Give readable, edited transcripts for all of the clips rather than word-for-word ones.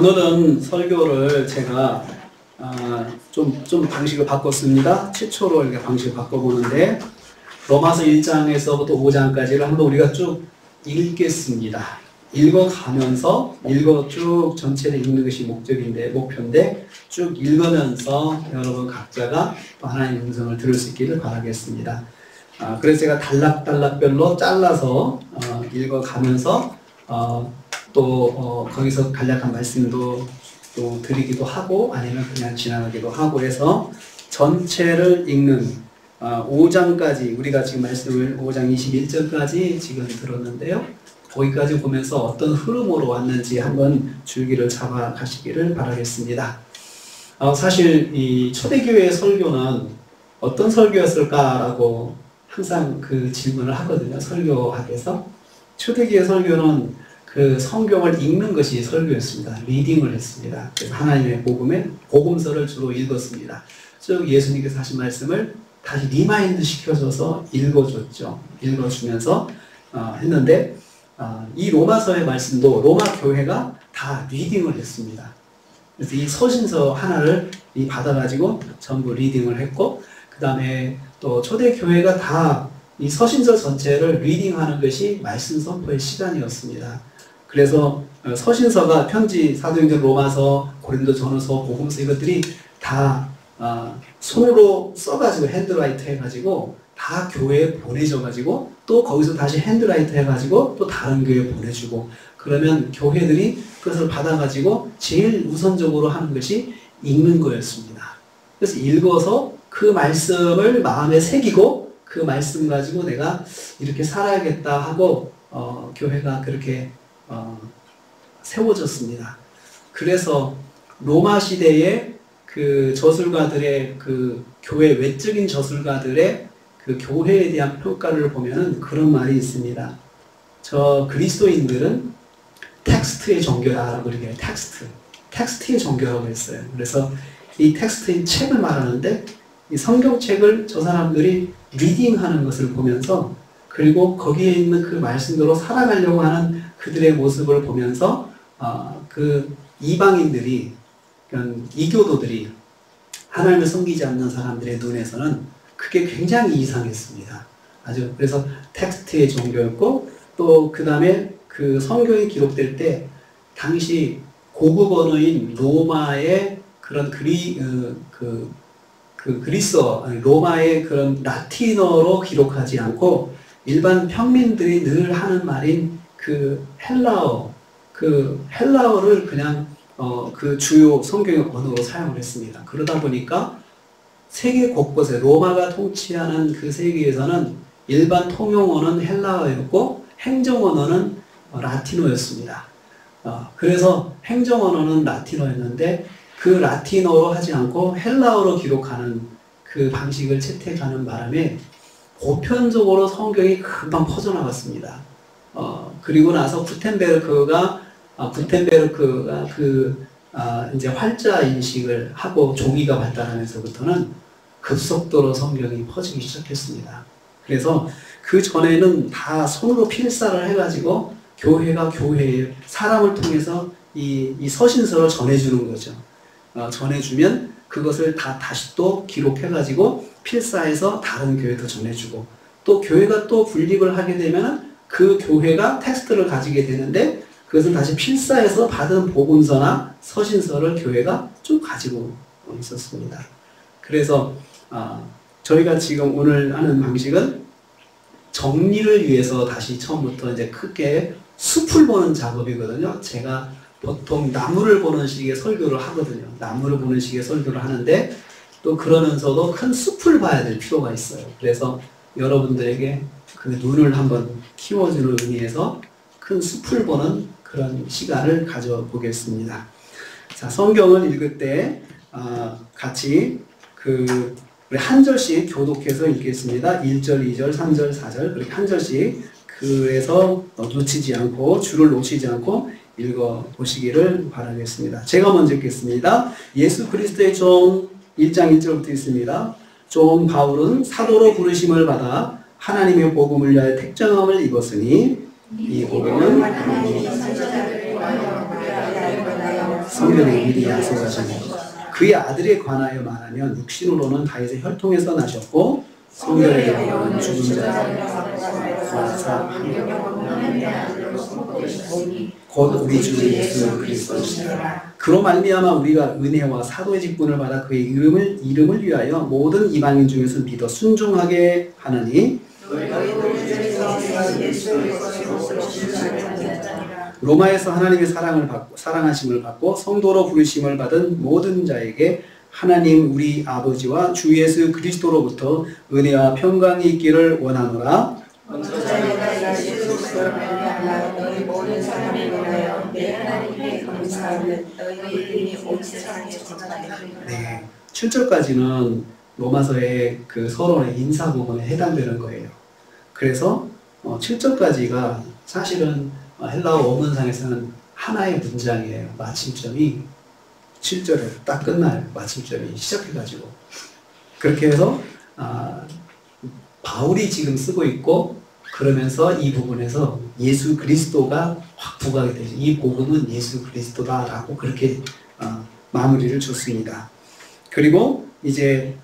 오늘은 설교를 제가 좀 방식을 바꿨습니다. 최초로 이렇게 방식을 바꿔보는데 로마서 1장에서부터 5장까지를 한번 우리가 쭉 읽겠습니다. 읽어가면서 쭉 전체를 읽는 것이 목표인데 쭉 읽으면서 여러분 각자가 하나님의 음성을 들을 수 있기를 바라겠습니다. 그래서 제가 단락별로 잘라서 읽어가면서 거기서 간략한 말씀도 또 드리기도 하고 아니면 그냥 지나가기도 하고 해서 전체를 읽는 5장까지 우리가 지금 말씀을 5장 21절까지 지금 들었는데요. 거기까지 보면서 어떤 흐름으로 왔는지 한번 줄기를 잡아 가시기를 바라겠습니다. 사실 이 초대교회의 설교는 어떤 설교였을까라고 항상 그 질문을 하거든요. 설교학에서. 초대교회 설교는 그 성경을 읽는 것이 설교였습니다. 리딩을 했습니다. 그래서 하나님의 복음서를 주로 읽었습니다. 즉 예수님께서 하신 말씀을 다시 리마인드 시켜줘서 읽어주면서 했는데 이 로마서의 말씀도 로마 교회가 다 리딩을 했습니다. 그래서 이 서신서 하나를 받아가지고 전부 리딩을 했고 그 다음에 또 초대교회가 다 이 서신서 전체를 리딩하는 것이 말씀 선포의 시간이었습니다. 그래서 서신서가 편지, 사도행전, 로마서, 고린도 전후서, 복음서 이것들이 다 손으로 써가지고 핸드라이트 해가지고 다 교회에 보내져가지고 또 거기서 다시 핸드라이트 해가지고 또 다른 교회에 보내주고 그러면 교회들이 그것을 받아가지고 제일 우선적으로 하는 것이 읽는 거였습니다. 그래서 읽어서 그 말씀을 마음에 새기고 그 말씀 가지고 내가 이렇게 살아야겠다 하고 교회가 그렇게 세워졌습니다. 그래서 로마 시대의 그 저술가들의 그 교회 외적인 저술가들의 그 교회에 대한 평가를 보면은 그런 말이 있습니다. 저 그리스도인들은 텍스트의 종교다라고 그렇게 텍스트의 종교라고 했어요. 그래서 이 텍스트인 책을 말하는데 이 성경책을 저 사람들이 리딩하는 것을 보면서 그리고 거기에 있는 그 말씀대로 살아가려고 하는 그들의 모습을 보면서 그 이방인들이 이교도들이 하나님을 섬기지 않는 사람들의 눈에서는 그게 굉장히 이상했습니다. 아주 그래서 텍스트의 종교였고 또 그 다음에 그 성경이 기록될 때 당시 고급 언어인 로마의 그런 로마의 그런 라틴어로 기록하지 않고 일반 평민들이 늘 하는 말인 그 헬라어를 그냥 그 주요 성경의 언어로 사용을 했습니다. 그러다 보니까 세계 곳곳에 로마가 통치하는 그 세계에서는 일반 통용어는 헬라어였고 행정언어는 라틴어였습니다. 그래서 행정언어는 라틴어였는데 그 라틴어로 하지 않고 헬라어로 기록하는 그 방식을 채택하는 바람에 보편적으로 성경이 금방 퍼져나갔습니다. 그리고 나서 구텐베르크가 이제 활자 인식을 하고 종이가 발달하면서부터는 급속도로 성경이 퍼지기 시작했습니다. 그래서 그 전에는 다 손으로 필사를 해가지고 교회가 교회에 사람을 통해서 이 서신서를 전해주는 거죠. 전해주면 그것을 다시 또 기록해가지고 필사해서 다른 교회도 전해주고 또 교회가 또 분립을 하게 되면 그 교회가 텍스트를 가지게 되는데 그것을 다시 필사해서 받은 복음서나 서신서를 교회가 쭉 가지고 있었습니다. 그래서 저희가 지금 오늘 하는 방식은 정리를 위해서 다시 처음부터 이제 크게 숲을 보는 작업이거든요. 제가 보통 나무를 보는 식의 설교를 하거든요. 나무를 보는 식의 설교를 하는데 또 그러면서도 큰 숲을 봐야 될 필요가 있어요. 그래서 여러분들에게 그 눈을 한번 키워주는 의미에서 큰 숲을 보는 그런 시간을 가져보겠습니다. 자, 성경을 읽을 때 같이 우리 한 절씩 교독해서 읽겠습니다. 1절, 2절, 3절, 4절 그렇게 한 절씩 그래서 놓치지 않고 줄을 놓치지 않고 읽어보시기를 바라겠습니다. 제가 먼저 읽겠습니다. 예수 그리스도의 종 1장 1절부터 있습니다. 종 바울은 사도로 부르심을 받아 하나님의 복음을 위하여 택정함을 입었으니 이 복음은 성경에 미리 약속하신 것. 그의 아들에 관하여 말하면 육신으로는 다윗의 혈통에서 나셨고 성결에게로는 죽은 자에게서 곧 우리 주 예수 그리스도시라. 그로 말미암아 우리가 은혜와 사도의 직분을 받아 그의 이름을 위하여 모든 이방인 중에서 믿어 순종하게 하느니 로마에서 하나님의 사랑하심을 받고 성도로 부르심을 받은 모든 자에게 하나님 우리 아버지와 주 예수 그리스도로부터 은혜와 평강이 있기를 원하노라. 네, 7절까지는 로마서의 그 서론의 인사 부분에 해당되는 거예요. 그래서 7절까지가 사실은 헬라어 원문상에서는 하나의 문장이에요. 마침점이 7절에 딱 끝날 마침점이 시작해가지고 그렇게 해서 바울이 지금 쓰고 있고 그러면서 이 부분에서 예수 그리스도가 확 부각이 되죠. 이 복음은 예수 그리스도다라고 그렇게 마무리를 줬습니다. 그리고 이제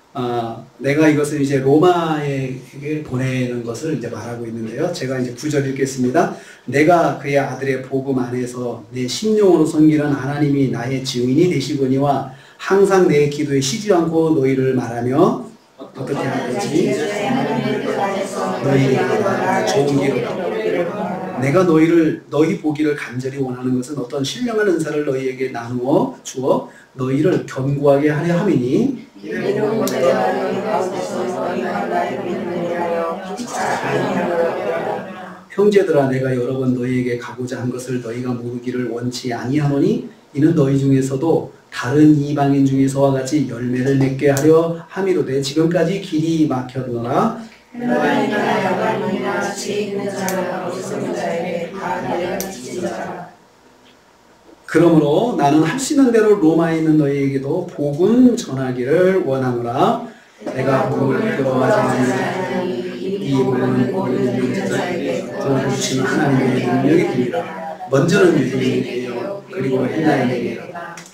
내가 이것을 이제 로마에게 보내는 것을 이제 말하고 있는데요. 제가 이제 9절 읽겠습니다. 내가 그의 아들의 복음 안에서 내 심령으로 섬기는 하나님이 나의 증인이 되시거니와 항상 내 기도에 쉬지 않고 너희를 말하며 어떻게 하는지 너희에게 좋은 길을 내가 너희 보기를 간절히 원하는 것은 어떤 신령한 은사를 너희에게 나누어 주어 너희를 견고하게 하려 함이니 형제들아 내가 여러 번 너희에게 가고자 한 것을 너희가 모르기를 원치 아니하노니 이는 너희 중에서도 다른 이방인 중에서와 같이 열매를 맺게 하려 함이로되 지금까지 길이 막혔노라. 그러므로 나는 할 수 있는 대로 로마에 있는 너희에게도 복음 전하기를 원하노라. 내가 복음을 부끄러워하지 않으니 이 복음은 모든 자에게 전해주신 하나님의 능력이 됩니다. 먼저는 유대인에게요 그리고 헬라인에게요.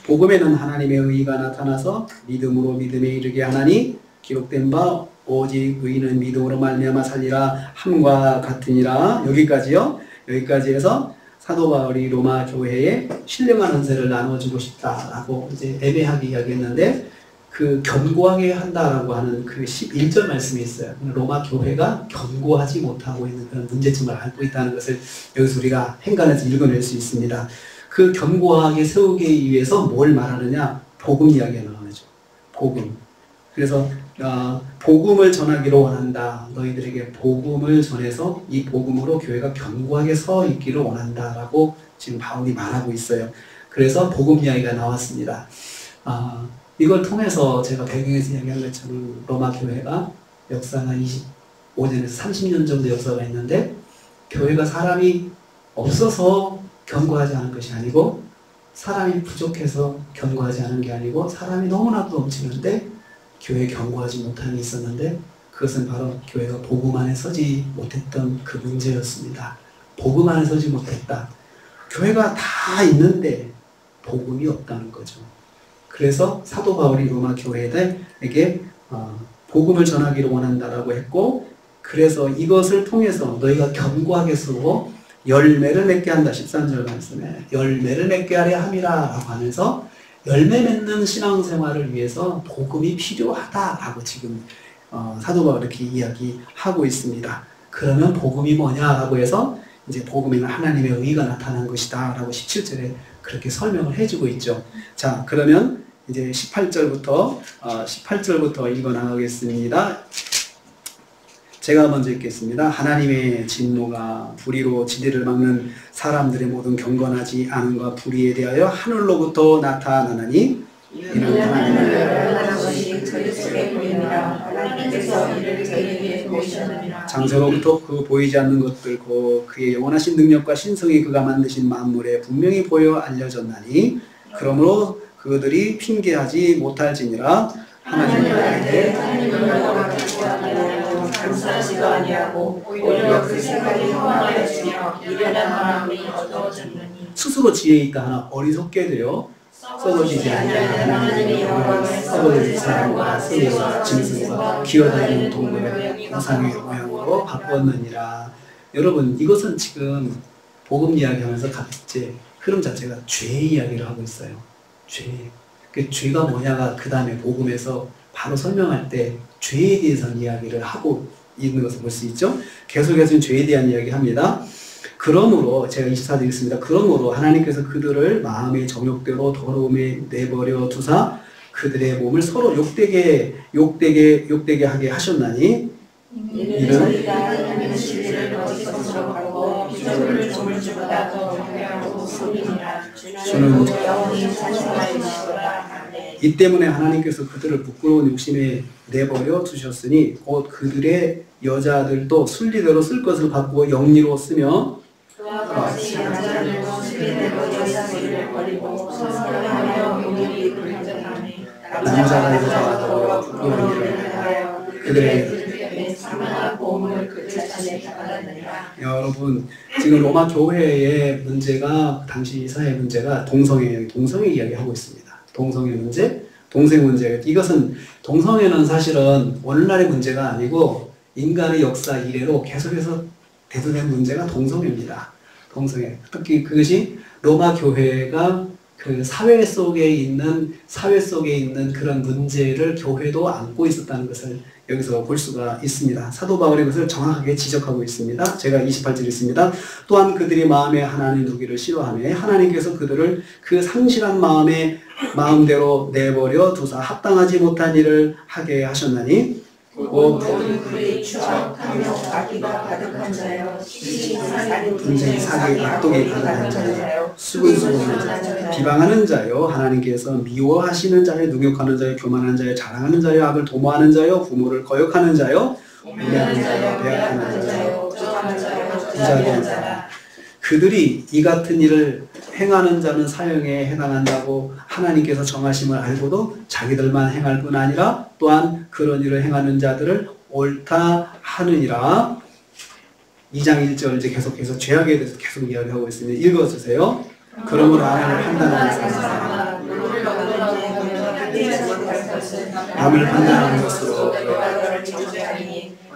복음에는 하나님의 의가 나타나서 믿음으로 믿음에 이르게 하나니 기록된 바 오직 의인은 믿음으로 말미암아 살리라 함과 같으니라. 여기까지요. 여기까지 해서 사도 바울이 로마 교회에 신령한 은혜를 나눠주고 싶다라고 이제 애매하게 이야기했는데 그 견고하게 한다라고 하는 그 11절 말씀이 있어요. 로마 교회가 견고하지 못하고 있는 그런 문제점을 앓고 있다는 것을 여기서 우리가 행간에서 읽어낼 수 있습니다. 그 견고하게 세우기 위해서 뭘 말하느냐? 복음 이야기가 나오죠. 복음. 그래서 복음을 전하기로 원한다. 너희들에게 복음을 전해서 이 복음으로 교회가 견고하게 서 있기를 원한다라고 지금 바울이 말하고 있어요. 그래서 복음 이야기가 나왔습니다. 이걸 통해서 제가 배경에서 이야기한 것처럼 로마 교회가 역사가 25년에서 30년 정도 역사가 있는데 교회가 사람이 없어서 견고하지 않은 것이 아니고 사람이 부족해서 견고하지 않은 게 아니고 사람이 너무나도 넘치는데 교회에 견고하지 못함이 있었는데 그것은 바로 교회가 복음 안에 서지 못했던 그 문제였습니다. 복음 안에 서지 못했다. 교회가 다 있는데 복음이 없다는 거죠. 그래서 사도 바울이 로마 교회들에게 복음을 전하기를 원한다라고 했고 그래서 이것을 통해서 너희가 견고하게 서고 열매를 맺게 한다. 13절 말씀에 열매를 맺게 하려 함이라고 하면서 열매 맺는 신앙생활을 위해서 복음이 필요하다라고 지금 사도 바울이 이렇게 이야기하고 있습니다. 그러면 복음이 뭐냐라고 해서 이제 복음에는 하나님의 의가 나타난 것이다 라고 17절에 그렇게 설명을 해주고 있죠. 자, 그러면 이제 18절부터 읽어 나가겠습니다. 제가 먼저 읽겠습니다. 하나님의 진노가 불의로 지대를 막는 사람들의 모든 경건하지 않음과 불의에 대하여 하늘로부터 나타나나니 이는 장세로부터 그 보이지 않는 것들 곧 그의 영원하신 능력과 신성이 그가 만드신 만물에 분명히 보여 알려졌나니 그러므로 그들이 핑계하지 못할지니라. 감사하지도 아니하고 오히려 그 생각이 험하여지며 미련한 마음이 어두워졌느니 스스로 지혜 있다 하나 어리석게 되어 썩어지지 아니하는 하나님의 영광을 썩어질 사람과 썩어질 짐승과 기어다니는 동물의 우상의 모양으로 바꾸었느니라. 여러분, 이것은 지금 복음 이야기하면서 같이 흐름 자체가 죄 이야기를 하고 있어요. 죄. 그 죄가 뭐냐가 그 다음에 복음에서 바로 설명할 때 죄에 대해서 이야기를 하고 있는 것을 볼 수 있죠. 계속해서 죄에 대한 이야기 합니다. 그러므로 제가 24절 읽습니다. 그러므로 하나님께서 그들을 마음의 정욕대로 더러움에 내버려 두사 그들의 몸을 서로 욕되게 하게 하셨나니 이는 하나님의 진리를 거짓으로 하고 기존을 조물주보다 더 경외하고 섬기니라. 주는 영원히 찬송하시리로다. 이 때문에 하나님께서 그들을 부끄러운 욕심에 내버려 두셨으니 곧 그들의 여자들도 순리대로 쓸 것을 바꾸어 영리로 쓰며 그와 같이 남자들도 순리대로 여자들을 버리고 선하며 용기 불전하니 남자가 여자와 더불어 부끄러운 일을 행하여 그들의 사망과 보험을 그 자신에 받았느니라. 여러분, 지금 로마 교회의 문제가 당시 사회 문제가 동성애 이야기하고 있습니다. 동성애 문제, 동성 문제. 이것은 동성애는 사실은 오늘날의 문제가 아니고 인간의 역사 이래로 계속해서 대두된 문제가 동성애입니다. 동성애. 특히 그것이 로마 교회가 그 사회 속에 있는 그런 문제를 교회도 안고 있었다는 것을 여기서 볼 수가 있습니다. 사도 바울이 그것을 정확하게 지적하고 있습니다. 제가 28절 있습니다. 또한 그들이 마음에 하나님 두기를 싫어하며 하나님께서 그들을 그 상실한 마음대로 내버려 두사 합당하지 못한 일을 하게 하셨나니 모든 그의 추악하며 악기가 가득한 자여 분쟁 사기 악독이 가득한 자여 수근수근한 자여 비방하는 자여 하나님께서 미워하시는 자여 능욕하는 자여 교만한 자여 자랑하는 자여 악을 도모하는 자여 부모를 거역하는 자여 우매하는 자여 배약하는 자여 부자된 자 그들이 이 같은 일을 행하는 자는 사형에 해당한다고 하나님께서 정하심을 알고도 자기들만 행할 뿐 아니라 또한 그런 일을 행하는 자들을 옳다 하느니라. 2장 1절 이제 계속해서 죄악에 대해서 계속 이야기하고 있습니다. 읽어주세요. 그러므로 하나님을 판단하는 사람 남을 판단하는 것으로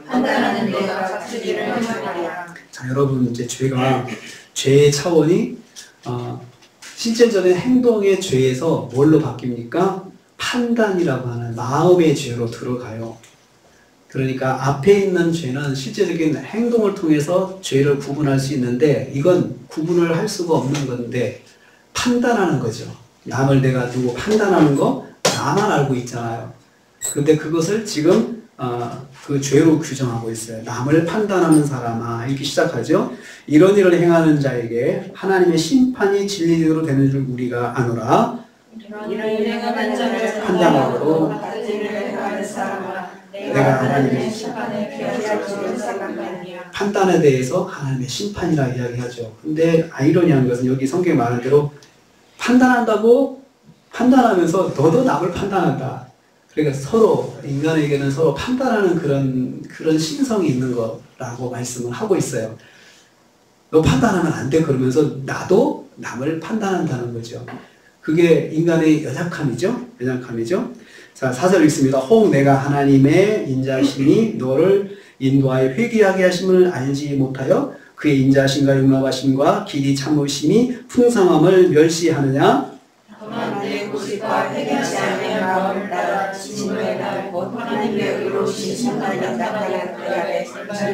판단하는 내가 같은 일을 행하리라. 자, 여러분, 이제 죄의 차원이 실제적인 행동의 죄에서 뭘로 바뀝니까? 판단이라고 하는 마음의 죄로 들어가요. 그러니까 앞에 있는 죄는 실제적인 행동을 통해서 죄를 구분할 수 있는데 이건 구분을 할 수가 없는 건데 판단하는 거죠. 남을 내가 두고 판단하는 거 나만 알고 있잖아요. 근데 그것을 지금 그 죄로 규정하고 있어요. 남을 판단하는 사람아 이렇게 시작하죠. 이런 일을 행하는 자에게 하나님의 심판이 진리대로 되는 줄 우리가 아노라. 이런 일을 행하는 자를 판단하고 같은 일을 행하는 사람아 내가 하나님의 심판을 피할 줄을 생각하느니라. 판단에 대해서 하나님의 심판이라 이야기하죠. 근데 아이러니한 것은 여기 성경에 말한 대로 판단한다고 판단하면서 너도 남을 판단한다. 그러니까 서로 인간에게는 서로 판단하는 그런 신성이 있는 거라고 말씀을 하고 있어요. 너 판단하면 안 돼 그러면서 나도 남을 판단한다는 거죠. 그게 인간의 연약함이죠. 자, 4절 읽습니다. 혹 내가 하나님의 인자심이 너를 인도하여 회개하게 하심을 알지 못하여 그의 인자심과 용납하심과 길이 참으심이 풍성함을 멸시하느냐? 또한 내 고집과 회개하지 아니한 마음을 따라 진노의 날 곧 하나님의 의로우신 심판이 나타날 그날에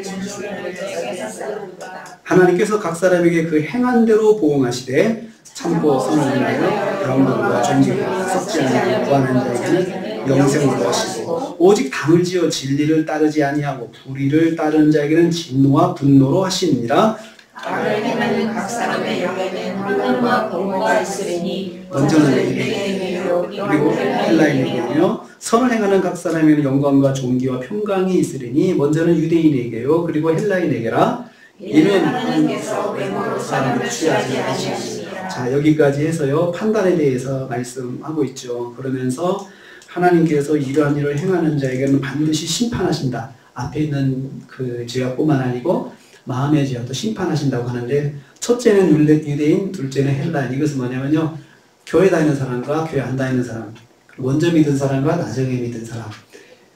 진주를 내게 샀사옵니다. 하나님께서 각 사람에게 그 행한 대로 보응하시되 참고 선을 인하여 영광과 존귀가 썩지 않는 구하는 자에게는 영생을 더하시고 오직 담을 지어 진리를 따르지 아니하고 불의를 따르는 자에게는 진노와 분노로 하시니라. 악을 행하는 각 사람의 영에는 환난과 공고가 있으리니 먼저는 유대인에게요 그리고 헬라인에게요. 선을 행하는 각 사람에게는 영광과 존귀와 평강이 있으리니 먼저는 유대인에게요 그리고 헬라인에게라. 이는 하나님께서 외모로 사람을 취하지 아니하시니라. 자, 여기까지 해서요 판단에 대해서 말씀하고 있죠. 그러면서 하나님께서 이러한 일을 행하는 자에게는 반드시 심판하신다. 앞에 있는 그 죄악뿐만 아니고 마음의 죄악도 심판하신다고 하는데 첫째는 유대인, 둘째는 헬라인. 이것은 뭐냐면요 교회 다니는 사람과 교회 안 다니는 사람, 먼저 믿은 사람과 나중에 믿은 사람,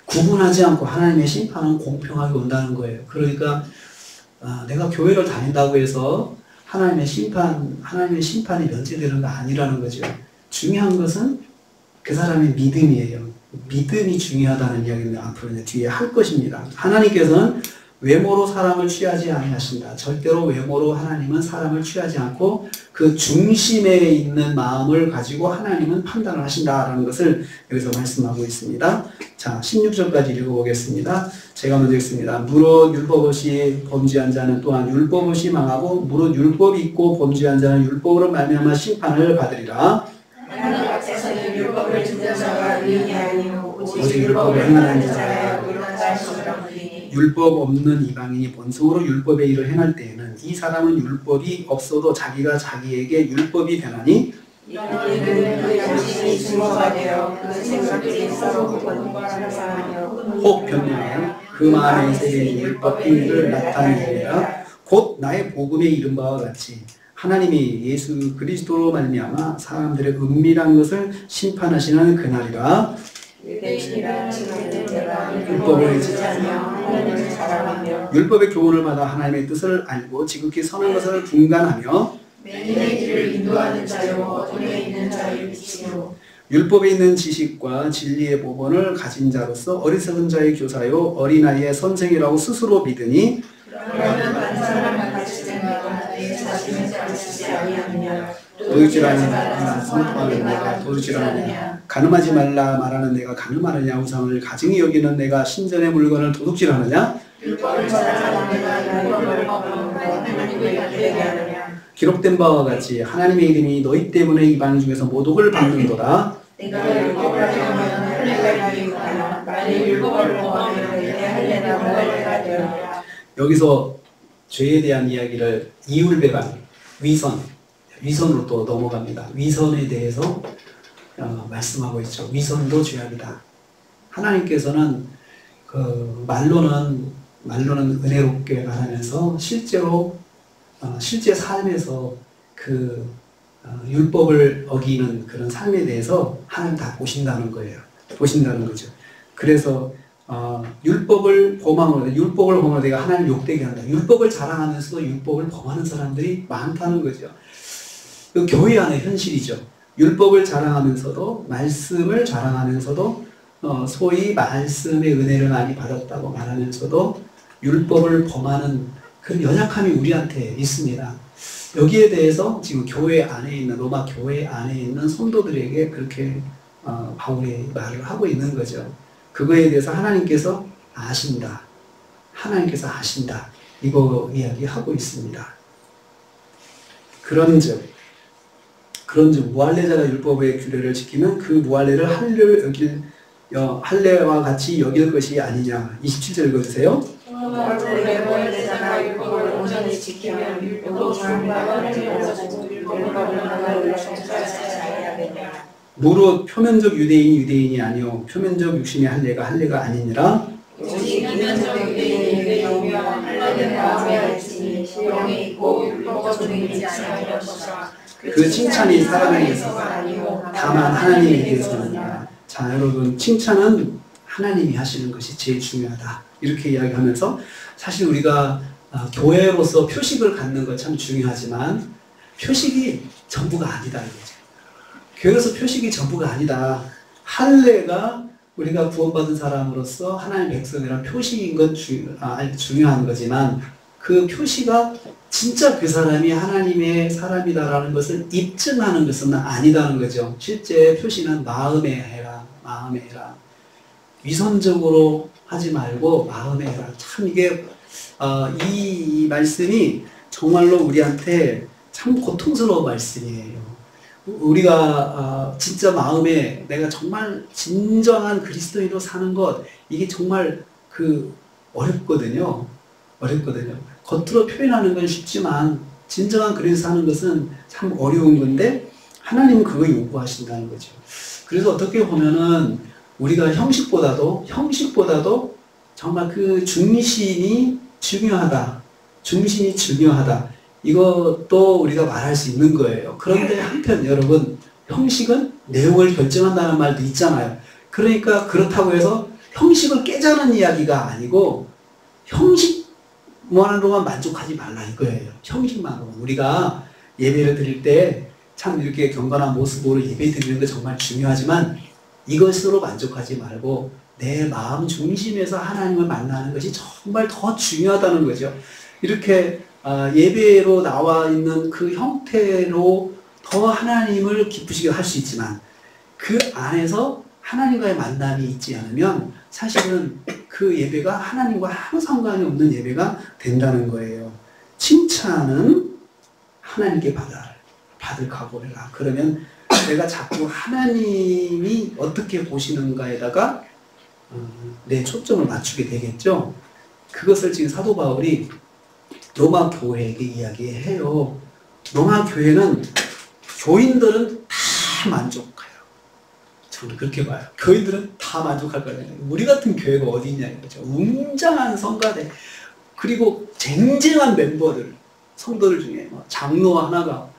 구분하지 않고 하나님의 심판은 공평하게 온다는 거예요. 그러니까 내가 교회를 다닌다고 해서 하나님의 심판이 면제되는 거 아니라는 거죠. 중요한 것은 그 사람의 믿음이에요. 믿음이 중요하다는 이야기는 앞으로 뒤에 할 것입니다. 하나님께서는 외모로 사람을 취하지 아니하신다. 절대로 외모로 하나님은 사람을 취하지 않고 그 중심에 있는 마음을 가지고 하나님은 판단을 하신다라는 것을 여기서 말씀하고 있습니다. 자, 16절까지 읽어보겠습니다. 제가 먼저 읽습니다. 무릇 율법 없이 범죄한 자는 또한 율법 없이 망하고 무릇 율법이 있고 범죄한 자는 율법으로 말미암아 심판을 받으리라. 하나님 앞에서는 율법을 듣는 자가 의인이 아니요 오직 율법을 행하는 자가 의인할 수 없으니 율법 없는 이방인이 본성으로 율법의 일을 행할 때에는 이 사람은 율법이 없어도 자기가 자기에게 율법이 되나니 이는 그 양심이 증거가 되어 그 생각들이 서로 권고하는 사람이요 혹 변명하여 그 마음에 새긴 율법 행위를 나타내리라. 곧 나의 복음에 이른 바와 같이 하나님이 예수 그리스도로 말미암아 사람들의 은밀한 것을 심판하시는 그날이라. 유대인이라 칭하는 자가 율법을 지지하며 하나님을 사랑하며 율법의 교훈을 받아 하나님의 뜻을 알고 지극히 선한 것을 분간하며 매일의 길을 인도하는 자요 어둠에 있는 자의 빛이요 율법에 있는 지식과 진리의 보본을 가진 자로서 어리석은 자의 교사요 어린아이의 선생이라고 스스로 믿으니 그러면 다른 사람과 같이 생각하며 내 자신을 가르치지 아니하느냐 도둑질하는 내가 성토하는 내가 도둑질하느냐 가늠하지 말라 말하는 내가 가늠하느냐 우상을 가증히 여기는 내가 신전의 물건을 도둑질하느냐 율법을 자랑하는 내가 율법을 범하고 하나님을 기대게 하느냐 기록된 바와 같이 하나님의 이름이 너희 때문에 이방 중에서 모독을 받는도다. 내가 율법을 행하면 할례가 되겠거나 만일 율법을 범하면 내 할례가 무할례가 되리라. 여기서 죄에 대한 이야기를 이율배반, 위선으로 또 넘어갑니다. 위선에 대해서 말씀하고 있죠. 위선도 죄악이다. 하나님께서는 그 말로는 은혜롭게 말하면서 실제 삶에서 그 율법을 어기는 그런 삶에 대해서 하나님 다 보신다는 거예요. 보신다는 거죠. 그래서 율법을 범하면 내가 하나님 욕되게 한다. 율법을 자랑하면서도 율법을 범하는 사람들이 많다는 거죠. 그 교회 안의 현실이죠. 율법을 자랑하면서도 말씀을 자랑하면서도 소위 말씀의 은혜를 많이 받았다고 말하면서도 율법을 범하는 그 연약함이 우리한테 있습니다. 여기에 대해서 지금 교회 안에 있는 로마 교회 안에 있는 성도들에게 그렇게 바울이 말을 하고 있는 거죠. 그거에 대해서 하나님께서 아신다. 하나님께서 아신다. 이거 이야기하고 있습니다. 그런즉 무할례자가 율법의 규례를 지키면 그 무할례를 할례와 같이 여길 것이 아니냐. 27절 읽어주세요. 무할례자가 율법을 온전히 지키면 율법도 삶과 하나님을 가지고 율법을 하나님을 정죄하지 아니하느냐. 무릇 표면적 유대인이 아니요 표면적 육신의 할례가 아니니라. 오직 이면적 유대인에게 영이와 할례는 마음에 알지니 영이 있고 율법은 있지 아니하였으나 그 칭찬이 사람에게서 다만 하나님에게서니라. 자, 여러분, 칭찬은 하나님이 하시는 것이 제일 중요하다. 이렇게 이야기하면서 사실 우리가 교회로서 표식을 갖는 것 참 중요하지만 표식이 전부가 아니다 이거죠. 교회로서 표식이 전부가 아니다. 할례가 우리가 구원받은 사람으로서 하나님의 백성이란 표식인 건 중요한 거지만 그 표시가 진짜 그 사람이 하나님의 사람이다라는 것을 입증하는 것은 아니다는 거죠. 실제 표시는 마음에 해라. 위선적으로 하지 말고 마음에 해라. 참 이게 이 말씀이 정말로 우리한테 참 고통스러운 말씀이에요. 우리가 진짜 마음에 내가 정말 진정한 그리스도인으로 사는 것 이게 정말 어렵거든요. 겉으로 표현하는 건 쉽지만 진정한 그리스도 사는 것은 참 어려운 건데 하나님은 그거 요구하신다는 거죠. 그래서 어떻게 보면은 우리가 형식보다도 정말 그 중심이 중요하다. 이것도 우리가 말할 수 있는 거예요. 그런데 한편 여러분 형식은 내용을 결정한다는 말도 있잖아요. 그러니까 그렇다고 해서 형식을 깨자는 이야기가 아니고 형식만으로만 만족하지 말라 이거예요. 형식만으로. 우리가 예배를 드릴 때 참 이렇게 경건한 모습으로 예배 드리는 게 정말 중요하지만 이것으로 만족하지 말고 내 마음 중심에서 하나님을 만나는 것이 정말 더 중요하다는 거죠. 이렇게 예배로 나와 있는 그 형태로 더 하나님을 기쁘시게 할 수 있지만 그 안에서 하나님과의 만남이 있지 않으면 사실은 그 예배가 하나님과 아무 상관이 없는 예배가 된다는 거예요. 칭찬은 하나님께 받을 각오를 해라. 그러면 내가 자꾸 하나님이 어떻게 보시는가에다가 내 초점을 맞추게 되겠죠. 그것을 지금 사도 바울이 로마 교회에게 이야기해요. 로마 교회는 교인들은 다 만족해요. 저는 그렇게 봐요. 교인들은 다 만족할 거예요. 우리 같은 교회가 어디 있냐 이거죠. 웅장한 성가대 그리고 쟁쟁한 멤버들 성도들 중에 장로 하나가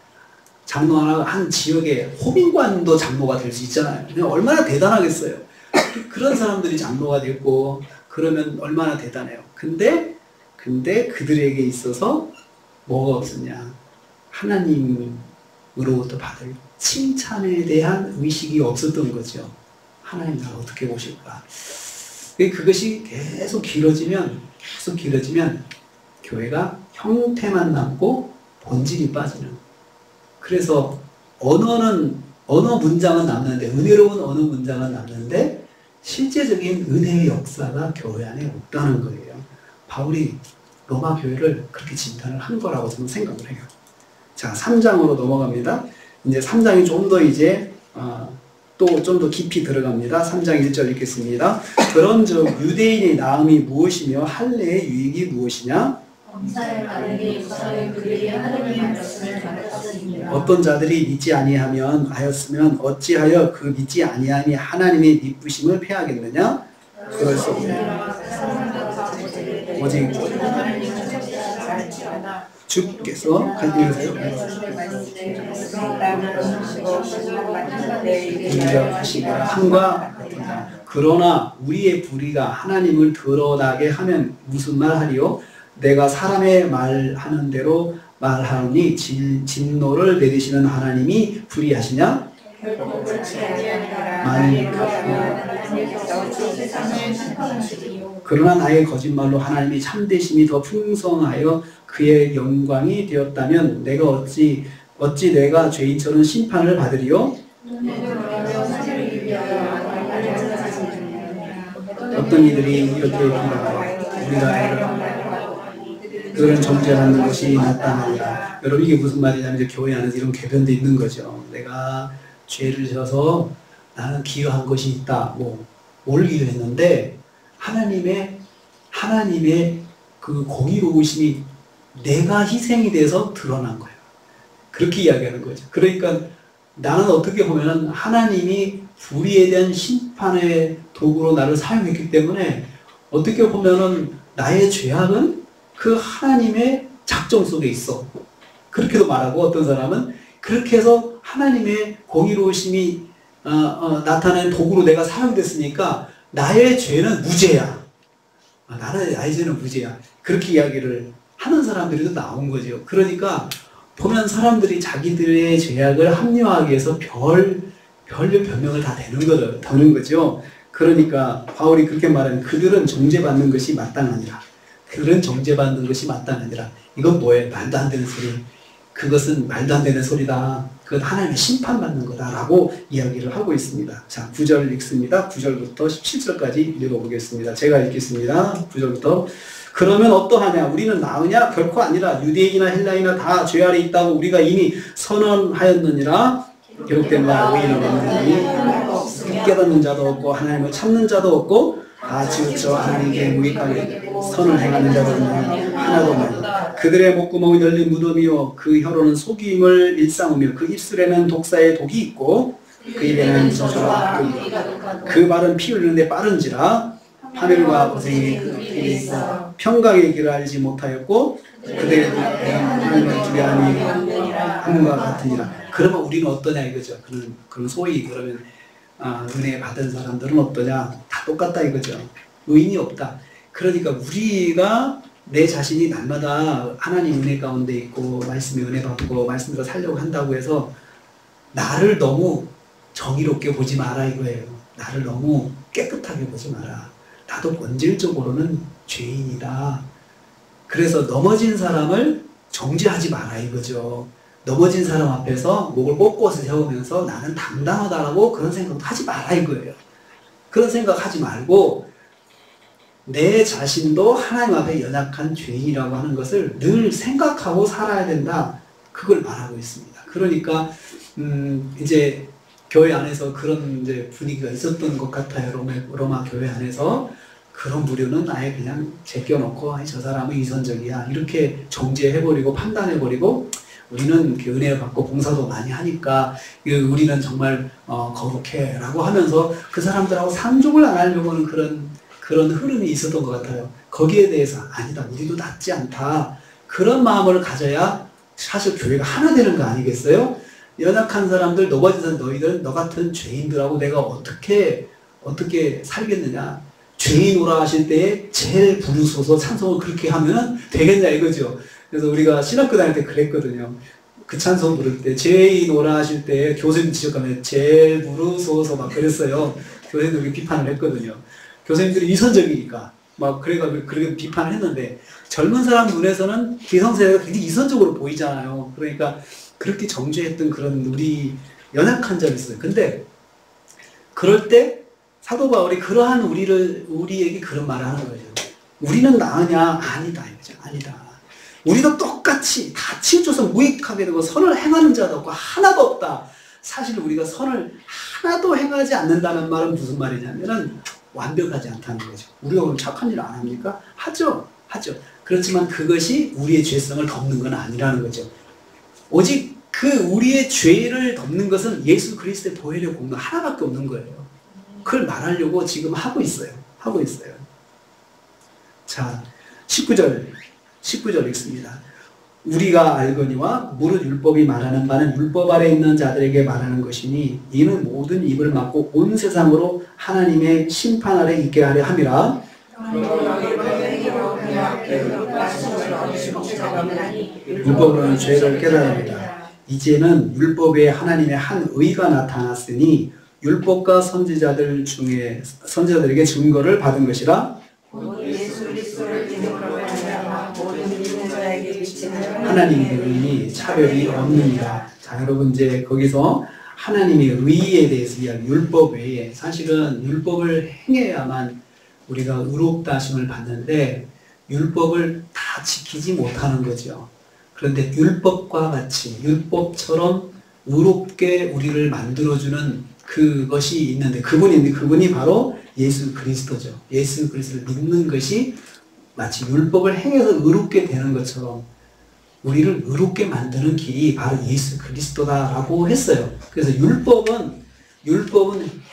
한 지역에 호민관도 장로가 될 수 있잖아요. 얼마나 대단하겠어요. 그런 사람들이 장로가 됐고 그러면 얼마나 대단해요. 근데 그들에게 있어서 뭐가 없었냐? 하나님으로부터 받을 칭찬에 대한 의식이 없었던 거죠. 하나님 나를 어떻게 보실까? 그것이 계속 길어지면 교회가 형태만 남고 본질이 빠지는. 그래서 언어 문장은 남는데 은혜로운 언어 문장은 남는데 실제적인 은혜의 역사가 교회 안에 없다는 거예요. 바울이 로마 교회를 그렇게 진단을 한 거라고 저는 생각을 해요. 자, 3장으로 넘어갑니다. 이제 3장이 좀 더 이제 또 좀 더 깊이 들어갑니다. 3장 1절 읽겠습니다. 그런즉 유대인의 나음이 무엇이며 할례의 유익이 무엇이냐? 어떤 자들이 믿지 아니하였으면 어찌하여 그 믿지 아니함이 하나님의 미쁘심을 패하겠느냐? 그럴 수 없느냐. 오직 주께서 함과 같으나 그러나 우리의 불의가 하나님을 드러나게 하면 무슨 말 하리요? 내가 사람의 말하는 대로 말하니 진노를 내리시는 하나님이 불의하시냐? 그러나 나의 거짓말로 하나님이 참되심이 더 풍성하여 그의 영광이 되었다면 내가 어찌 내가 죄인처럼 심판을 받으리요? 어떤 이들이 이렇게 우리가 그런 정죄하는 것이 나타납니다. 여러분 이게 무슨 말이냐면 이제 교회 안에서 이런 궤변도 있는 거죠. 내가 죄를 져서 나는 기여한 것이 있다. 뭘 기여했는데 하나님의 그 공의로우심이 내가 희생이 돼서 드러난 거예요. 그렇게 이야기하는 거죠. 그러니까 나는 어떻게 보면 하나님이 불의에 대한 심판의 도구로 나를 사용했기 때문에 어떻게 보면은 나의 죄악은 그 하나님의 작정 속에 있어. 그렇게도 말하고 어떤 사람은 그렇게 해서 하나님의 공의로우심이 나타낸 도구로 내가 사용됐으니까 나의 죄는 무죄야. 나의 죄는 무죄야. 그렇게 이야기를 하는 사람들이 나온 거죠. 그러니까 보면 사람들이 자기들의 죄악을 합리화하기 위해서 별별 변명을 다 되는 거죠. 그러니까 바울이 그렇게 말하는 그들은 정죄받는 것이 마땅하니라. 그들은 정죄받는 것이 마땅하니라. 이건 뭐예요? 말도 안 되는 소리. 그것은 말도 안 되는 소리다. 그건 하나님의 심판받는 거다라고 이야기를 하고 있습니다. 자, 9절 읽습니다. 9절부터 17절까지 읽어보겠습니다. 제가 읽겠습니다. 9절부터 그러면 어떠하냐? 우리는 나으냐? 결코 아니라 유대인이나 헬라인이나 다 죄 아래 있다고 우리가 이미 선언하였느니라. 기록된 바 의인은 없느니 깨닫는 자도 없고 하나님을 찾는 자도 없고 다 지우쳐 하나님께 무익하게 선을 행하는 자도 하나도 없나니 그들의 목구멍이 열린 무덤이요 그 혀로는 속임을 일삼으며 그 입술에는 독사의 독이 있고 그 입에는 저주와 악독이다. 그 말은 피 흘리는데 빠른지라 하늘과 고생이 그 길에 있어 평강의 길을 알지 못하였고 그대 하나님의 둘이 아니 한과 같으니라. 그러면 우리는 어떠냐 이거죠. 그런 소위 그러면 은혜 받은 사람들은 어떠냐? 다 똑같다 이거죠. 의인이 없다. 그러니까 우리가 내 자신이 날마다 하나님 은혜 가운데 있고 말씀에 은혜 받고 말씀대로 살려고 한다고 해서 나를 너무 정의롭게 보지 마라 이거예요. 나를 너무 깨끗하게 보지 마라. 나도 본질적으로는 죄인이다. 그래서 넘어진 사람을 정죄하지 마라 이거죠. 넘어진 사람 앞에서 목을 꼿꼿이 세우면서 나는 당당하다라고 그런 생각도 하지 마라 이거예요. 그런 생각하지 말고 내 자신도 하나님 앞에 연약한 죄인이라고 하는 것을 늘 생각하고 살아야 된다. 그걸 말하고 있습니다. 그러니까 이제 교회 안에서 그런 이제 분위기가 있었던 것 같아요. 로마 교회 안에서 그런 부류는 아예 그냥 제껴놓고 저 사람은 이선적이야 이렇게 정죄해버리고 판단해버리고 우리는 은혜를 받고 봉사도 많이 하니까 우리는 정말 거룩해 라고 하면서 그 사람들하고 상종을 안 하려고 하는 그런 흐름이 있었던 것 같아요. 거기에 대해서 아니다 우리도 낫지 않다 그런 마음을 가져야 사실 교회가 하나 되는 거 아니겠어요? 연약한 사람들 넘어진 사람 너희들 너 같은 죄인들하고 내가 어떻게 살겠느냐. 죄인 오라 하실 때에 제일 부르소서 찬송을 그렇게 하면 되겠냐 이거죠. 그래서 우리가 신학교 다닐 때 그랬거든요. 그 찬송 부를 때 죄인 오라 하실 때 교수님 지적하면 제일 부르소서 막 그랬어요. 교수님들이 비판을 했거든요. 교수님들이 이선적이니까 막 그래가지고 그렇게 비판을 했는데 젊은 사람 눈에서는 기성세대가 굉장히 이선적으로 보이잖아요. 그러니까 그렇게 정죄했던 그런 우리 연약한 점이 있어요. 근데 그럴 때 사도 바울이 그러한 우리에게 그런 말을 하는 거죠. 우리는 나으냐? 아니다. 이거죠. 아니다. 우리도 똑같이 다 치우쳐서 무익하게 되고 선을 행하는 자도 없고 하나도 없다. 사실 우리가 선을 하나도 행하지 않는다는 말은 무슨 말이냐면은 완벽하지 않다는 거죠. 우리가 그럼 착한 일 안 합니까? 하죠. 그렇지만 그것이 우리의 죄성을 덮는 건 아니라는 거죠. 오직 그 우리의 죄를 덮는 것은 예수 그리스도의 보혈의 공로 하나밖에 없는 거예요. 그걸 말하려고 지금 하고 있어요. 자, 19절 읽습니다. 우리가 알거니와 무릇 율법이 말하는 바는 율법 아래 있는 자들에게 말하는 것이니 이는 모든 입을 막고 온 세상으로 하나님의 심판 아래 있게 하려 함이라. 율법으로는 죄를 깨달습니다. 이제는 율법에 하나님의 한 의가 나타났으니 율법과 선지자들에게 증거를 받은 것이라. 하나님의 의인이 차별이 없느니라. 자, 여러분 이제 거기서 하나님의 의에 대해서 이야기, 율법 외에 사실은 율법을 행해야만 우리가 의롭다 하심을 받는데 율법을 다 지키지 못하는 거죠. 그런데 율법과 같이 율법처럼 의롭게 우리를 만들어주는 그것이 있는데 그분이 바로 예수 그리스도죠. 예수 그리스도를 믿는 것이 마치 율법을 행해서 의롭게 되는 것처럼 우리를 의롭게 만드는 길이 바로 예수 그리스도다라고 했어요. 그래서 율법은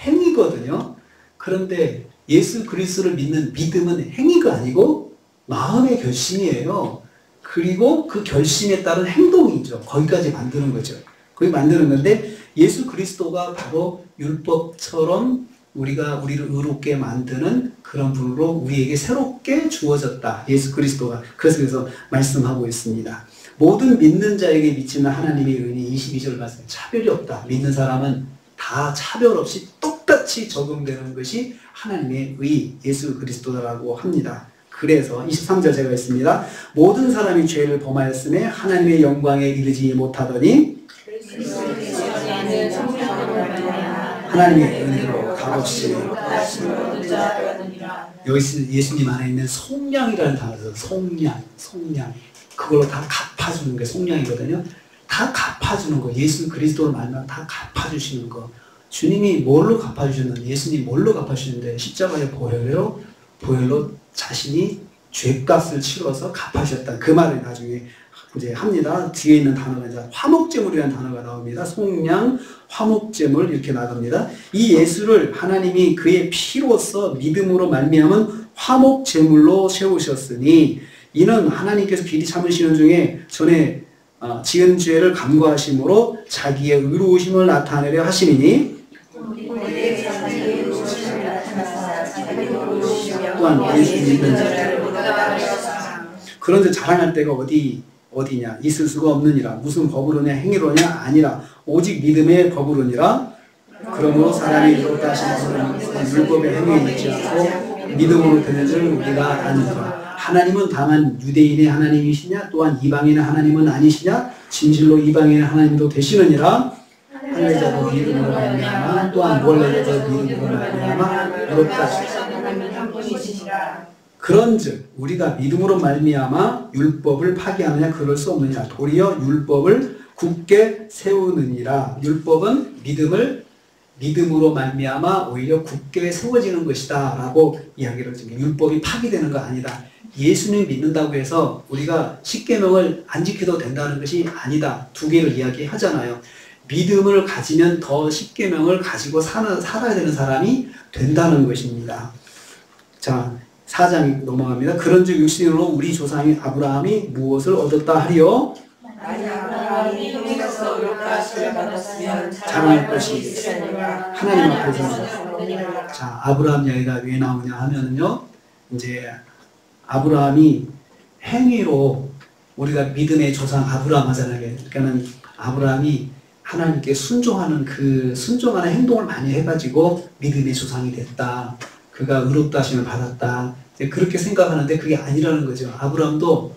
행위거든요. 그런데 예수 그리스도를 믿는 믿음은 행위가 아니고 마음의 결심이에요. 그리고 그 결심에 따른 행동이죠. 거기까지 만드는 거죠. 거기 만드는 건데 예수 그리스도가 바로 율법처럼 우리를 의롭게 만드는 그런 분으로 우리에게 새롭게 주어졌다. 예수 그리스도가. 그래서 말씀하고 있습니다. 모든 믿는 자에게 미치는 하나님의 은혜 22절 말씀 차별이 없다. 믿는 사람은 다 차별 없이 똑같이 적용되는 것이 하나님의 의 예수 그리스도라고 합니다. 그래서 23절 제가 있습니다. 모든 사람이 죄를 범하였음에 하나님의 영광에 이르지 못하더니 하나님의 은혜로 값없이 여기 예수님 안에 있는 속량이라는 단어죠. 속량 그걸로 다 갚아주는 게 속량이거든요. 다 갚아주는 거. 예수 그리스도를 말하면 다 갚아주시는 거. 주님이 뭘로 갚아주셨는데 예수님이 뭘로 갚아주셨는데 십자가의 보혈로 자신이 죄값을 치러서 갚아주셨다. 그 말을 나중에 이제 합니다. 뒤에 있는 단어가 이제 화목제물이라는 단어가 나옵니다. 속량, 화목제물 이렇게 나갑니다. 이 예수를 하나님이 그의 피로서 믿음으로 말미암은 화목제물로 세우셨으니 이는 하나님께서 길이 참으시는 중에 전에 지은 죄를 감고하심으로 자기의 의로우심을 나타내려 하심이니 또한 예수 믿는 자들 그런데 자랑할 때가 어디냐 있을 수가 없느니라. 무슨 법으로냐 행위로냐 아니라 오직 믿음의 법으로니라. 그러므로 사람이 의롭다 하시는 것은 율법의 행위에 있지 않고 믿음으로 되는 줄 우리가 아니라. 하나님은 다만 유대인의 하나님이시냐 또한 이방인의 하나님은 아니시냐 진실로 이방인의 하나님도 되시느니라. 할례자도 믿음으로 말미암아 또한 무할례자도 믿음으로 말미암아 의롭다 하시니라. 그런즉 우리가 믿음으로 말미암아 율법을 파기하느냐 그럴 수 없느니라. 도리어 율법을 굳게 세우느니라. 율법은 믿음으로 말미암아 오히려 굳게 세워지는 것이다 라고 이야기를 지금 율법이 파기되는 거 아니다. 예수님 믿는다고 해서 우리가 십계명을 안 지켜도 된다는 것이 아니다. 두 개를 이야기하잖아요. 믿음을 가지면 더 십계명을 가지고 살아야 되는 사람이 된다는 것입니다. 자 4장 넘어갑니다. 그런즉 육신으로 우리 조상인 아브라함이 무엇을 얻었다 하리요? 아브라함이 형제로서 의롭다 하심을 받았으면 자랑할 것이 하나님 앞에서. 자 아브라함 이야기가 왜 나오냐 하면은요, 이제 아브라함이 행위로 우리가 믿음의 조상 아브라함 하잖아요. 그러니까는 아브라함이 하나님께 순종하는 순종하는 행동을 많이 해가지고 믿음의 조상이 됐다. 그가 의롭다 하심을 받았다. 그렇게 생각하는데 그게 아니라는 거죠. 아브라함도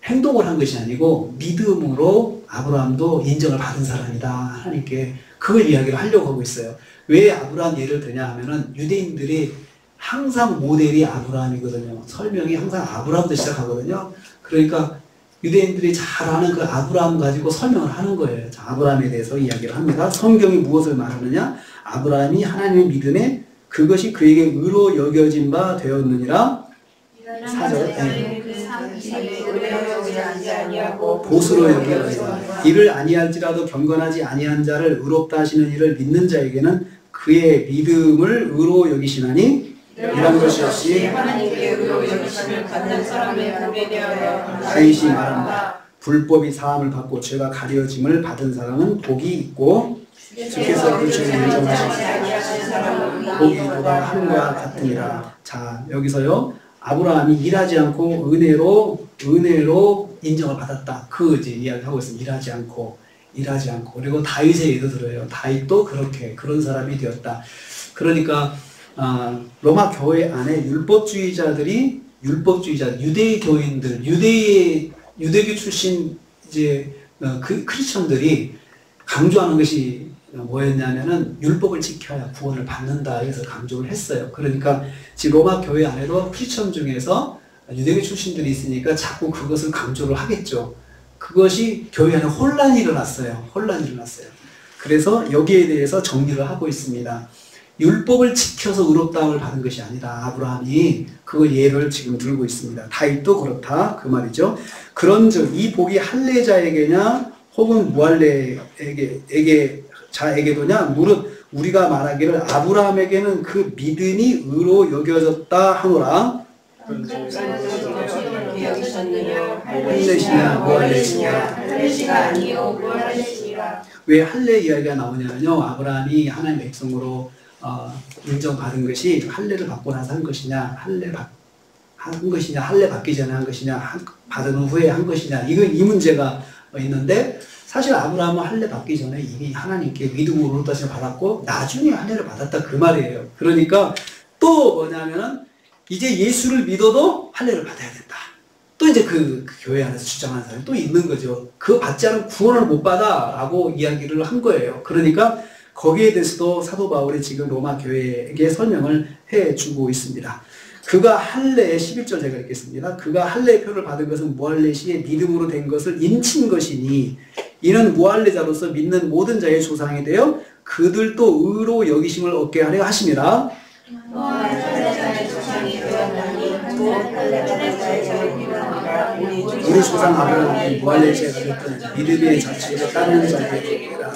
행동을 한 것이 아니고 믿음으로 아브라함도 인정을 받은 사람이다. 하나님께 그걸 이야기를 하려고 하고 있어요. 왜 아브라함 예를 드냐 하면은 유대인들이 항상 모델이 아브라함이거든요. 설명이 항상 아브라함부터 시작하거든요. 그러니까 유대인들이 잘 아는 그 아브라함 가지고 설명을 하는 거예요. 자, 아브라함에 대해서 이야기를 합니다. 성경이 무엇을 말하느냐? 아브라함이 하나님의 믿음에 그것이 그에게 의로 여겨진 바 되었느니라. 4절. 보수로 여기거니와 이를 아니할지라도 경건하지 아니한 자를 의롭다 하시는 이를 믿는 자에게는 그의 믿음을 의로 여기시나니 이런 것이 없이 하나님께 의로 여기심을 받는 사람의 복이 되어야 다윗이 말한다. 불법이 사함을 받고 죄가 가려짐을 받은 사람은 복이 있고 주께서 그 죄를 인정하시니 복이 도다 함과 같으니라. 자 여기서요 아브라함이 일하지 않고 은혜로 인정을 받았다. 그 이제 이야기하고 있습니다. 일하지 않고 그리고 다윗의 예도 들어요. 다윗도 그렇게 그런 사람이 되었다. 그러니까 로마 교회 안에 유대의 교인들, 유대교 출신 이제 크리스천들이 강조하는 것이 뭐였냐면은 율법을 지켜야 구원을 받는다 해서 강조를 했어요. 그러니까 지금 로마 교회 안에도 크리스천 중에서 유대교 출신들이 있으니까 자꾸 그것을 강조를 하겠죠. 그것이 교회 안에 혼란이 일어났어요. 그래서 여기에 대해서 정리를 하고 있습니다. 율법을 지켜서 의롭다함을 받은 것이 아니다. 아브라함이 그걸 예를 지금 들고 있습니다. 다윗도 그렇다 그 말이죠. 그런즉 이 복이 할례자에게냐 혹은 무할례자에게도냐 무릇 우리가 말하기를 아브라함에게는 그 믿음이 의로 여겨졌다 하노라. 할례시냐 무할례시냐 왜 할례 이야기가 나오냐면요, 아브라함이 하나님의 백성으로 인정받은 것이 할례를 받고 나서 한 것이냐, 할례 받기 전에 한 것이냐, 받은 후에 한 것이냐, 이 문제가 있는데, 사실 아브라함은 할례 받기 전에 이미 하나님께 믿음으로 의롭다 하심을 받았고 나중에 할례를 받았다 그 말이에요. 그러니까 또 뭐냐면은 이제 예수를 믿어도 할례를 받아야 된다. 또 이제 그 교회 안에서 주장하는 사람이 또 있는 거죠. 그거 받지 않으면 구원을 못 받아 라고 이야기를 한 거예요. 그러니까 거기에 대해서도 사도 바울이 지금 로마 교회에게 설명을 해주고 있습니다. 그가 할례 11절 제가 읽겠습니다. 그가 할례의 표를 받은 것은 무할례 시에 믿음으로 된 것을 인친 것이니 이는 무할례자로서 믿는 모든 자의 조상이 되어 그들도 의로 여기심을 얻게 하려 하심이라. 우리 조상 아브라함이 무할례자가 됐던 믿음의 자체를 따르는 자들이라.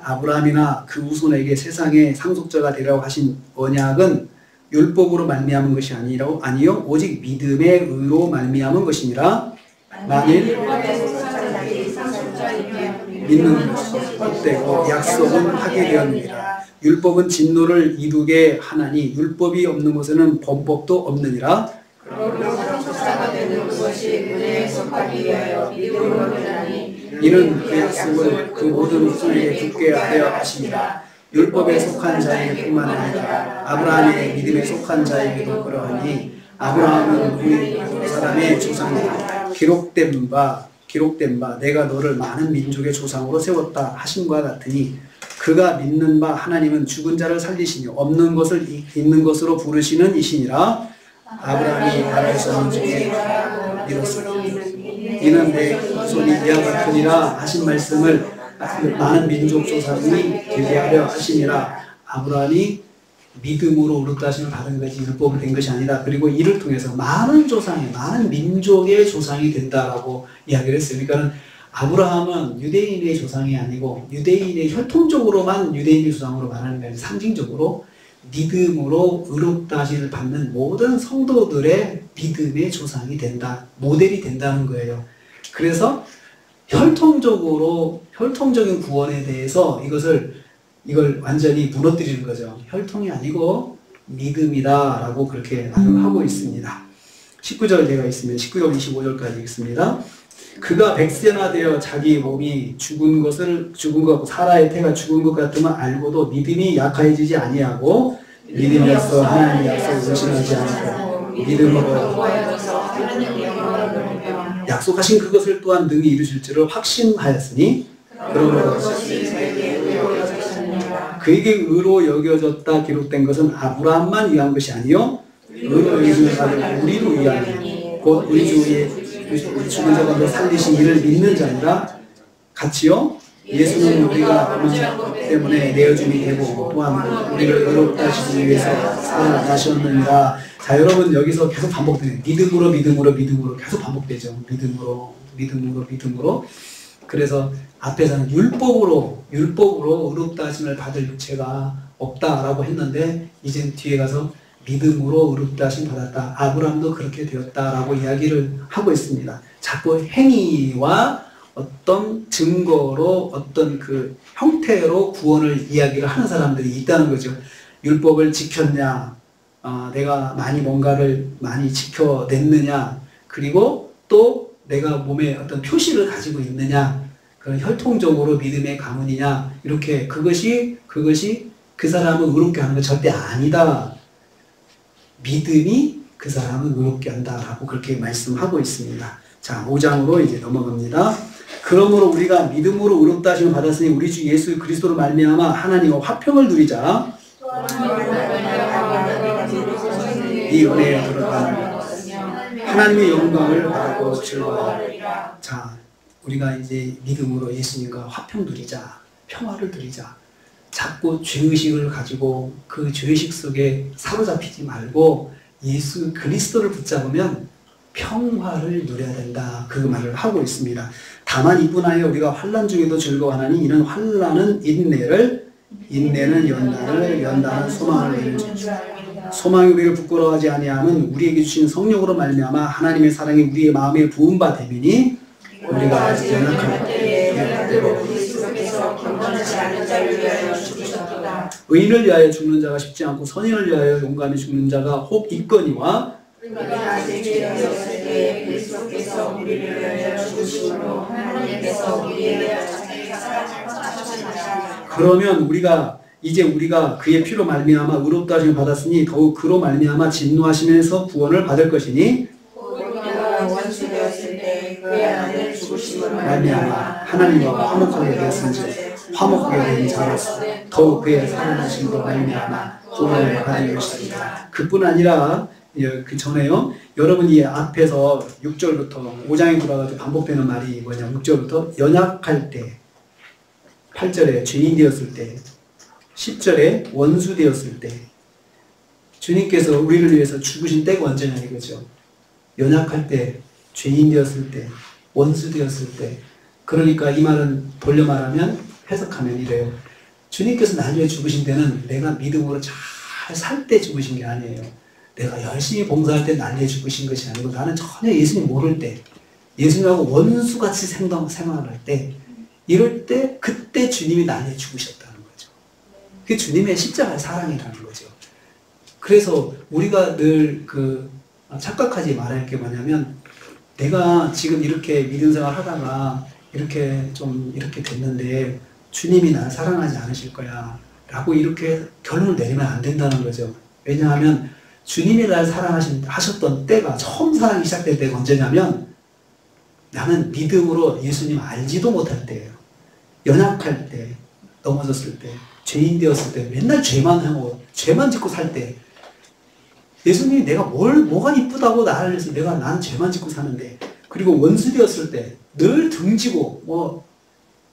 아브라함이나 그 후손에게 세상의 상속자가 되라고 하신 언약은 율법으로 말미암은 것이 아니요 오직 믿음의 의로 말미암은 것이니라. 만일 믿는 것되고 약속은 하게 되었느니라. 율법은 진노를 이루게 하나니 율법이 없는 곳에는 범법도 없느니라. 이는 그 약속을 그 모든 후손에게 듣게 하려 하십니다. 율법에 속한 자에게뿐만 아니라 아브라함의 믿음에 속한 자에게도 그러하니 아브라함은 우리 사람의 조상이라. 기록된 바 내가 너를 많은 민족의 조상으로 세웠다 하심과 같으니 그가 믿는 바 하나님은 죽은 자를 살리시니 없는 것을 있는 것으로 부르시는 이시니라. 아브라함이 말할 수 없는 중에 이렇으니 이는 내 후손이 이와 같으니라 하신 말씀을 많은 민족 조상이 되게 하려 하시니라. 아브라함이 믿음으로 의롭다 하심을 받은 것이 율법으로 된 것이 아니라 그리고 이를 통해서 많은 조상이 많은 민족의 조상이 된다라고 이야기를 했어요. 그러니까 아브라함은 유대인의 조상이 아니고 유대인의 혈통적으로만 유대인의 조상으로 말하는 게 아니라 상징적으로 믿음으로 의롭다 하심을 받는 모든 성도들의 믿음의 조상이 된다, 모델이 된다는 거예요. 그래서 혈통적인 구원에 대해서 이걸 완전히 무너뜨리는 거죠. 혈통이 아니고 믿음이다라고 그렇게 말을 하고 있습니다. 19절 제가 있으면 19절 25절까지 읽습니다. 그가 백세나 되어 자기 몸이 죽은 것 사라의 태가 죽은 것 같으면 알고도 믿음이 약해지지 아니하고 믿음으로써 하나님의 약속을 의심하지 않고 믿음으로 약속하신 그것을 또한 능히 이루실 줄을 확신하였으니 그러므로 그에게 의로 여겨졌다 기록된 것은 아브라함만 위한 것이 아니요 의로 여겨짐을 받은 우리로 위하니 곧 우리 주의 죽은 자 가운데 살리신 이를 믿는 자니라. 같이요 예수는 우리가 없는 자 때문에 내어줌이 되고 또한 우리를 의롭다 하시기 위해서 살아나셨느니라. 자, 여러분 여기서 계속 반복돼요. 믿음으로 계속 반복되죠. 믿음으로. 그래서 앞에서는 율법으로 의롭다 하심을 받을 육체가 없다라고 했는데 이제 뒤에 가서 믿음으로 의롭다 하심 받았다. 아브라함도 그렇게 되었다라고 이야기를 하고 있습니다. 자꾸 행위와 어떤 증거로 어떤 그 형태로 구원을 이야기를 하는 사람들이 있다는 거죠. 율법을 지켰냐, 내가 뭔가를 많이 지켜냈느냐, 그리고 또 내가 몸에 어떤 표시를 가지고 있느냐, 그런 혈통적으로 믿음의 가문이냐, 이렇게 그것이 그 사람을 의롭게 하는 건 절대 아니다. 믿음이 그 사람을 의롭게 한다라고 그렇게 말씀하고 있습니다. 자, 5장으로 이제 넘어갑니다. 그러므로 우리가 믿음으로 의롭다 하심을 받았으니 우리 주 예수 그리스도로 말미암아 하나님과 화평을 누리자. 이 은혜에 들어가는 하나님의 영광을 바라고 즐거워하리라. 자, 우리가 이제 믿음으로 예수님과 화평 누리자, 평화를 누리자. 자꾸 죄의식을 가지고 그 죄의식 속에 사로잡히지 말고 예수 그리스도를 붙잡으면 평화를 누려야 된다. 그 말을 하고 있습니다. 다만 이뿐하여 우리가 환난 중에도 즐거워하나니 이는 환난은 인내는 연단을, 연단은 소망을 이루는 소망이 우리를 부끄러워하지 아니함은 우리에게 주신 성령으로 말미암아 하나님의 사랑이 우리의 마음에 부은 바 되미니 우리가 연약할 때로 의인을 위하여 죽는 자가 쉽지 않고 선인을 위하여 용감히 죽는 자가 혹 있거니와 그러면 우리가 그의 피로 말미암아 의롭다 하심을 받았으니 더욱 그로 말미암아 진노하심에서 구원을 받을 것이니 말미암아 하나님과 화목하게 되었은지 화목하게 된 자로서 더욱 그의 살아나심으로 말미암아 구원을 받을 것입니다. 그뿐 아니라 그 전에요. 여러분이 앞에서 6절부터 5장에 돌아가서 반복되는 말이 뭐냐. 6절부터 연약할 때, 8절에 죄인 되었을 때, 10절에 원수 되었을 때 주님께서 우리를 위해서 죽으신 때가 언제냐 이거죠. 연약할 때, 죄인 되었을 때, 원수 되었을 때. 그러니까 이 말은 돌려 말하면 해석하면 이래요. 주님께서 나중에 죽으신 때는 내가 믿음으로 잘 잘 살 때 죽으신 게 아니에요. 내가 열심히 봉사할 때 날 위해 죽으신 것이 아니고 나는 전혀 예수님 모를 때 예수님하고 원수같이 생활할 때 이럴 때 그때 주님이 날 위해 죽으셨다는 거죠. 그게 주님의 십자가의 사랑이라는 거죠. 그래서 우리가 늘 착각하지 말아야 할 게 뭐냐면 내가 지금 이렇게 믿음 생활 하다가 이렇게 됐는데 주님이 나를 사랑하지 않으실 거야 라고 이렇게 결론을 내리면 안 된다는 거죠. 왜냐하면 주님이 나를 사랑하셨던 때가 처음 사랑이 시작될 때가 언제냐면 나는 믿음으로 예수님 알지도 못할 때예요. 연약할 때, 넘어졌을 때, 죄인 되었을 때, 맨날 죄만 하고 죄만 짓고 살 때 예수님이 내가 뭐가 이쁘다고 나를 해서 나는 죄만 짓고 사는데 그리고 원수 되었을 때 늘 등지고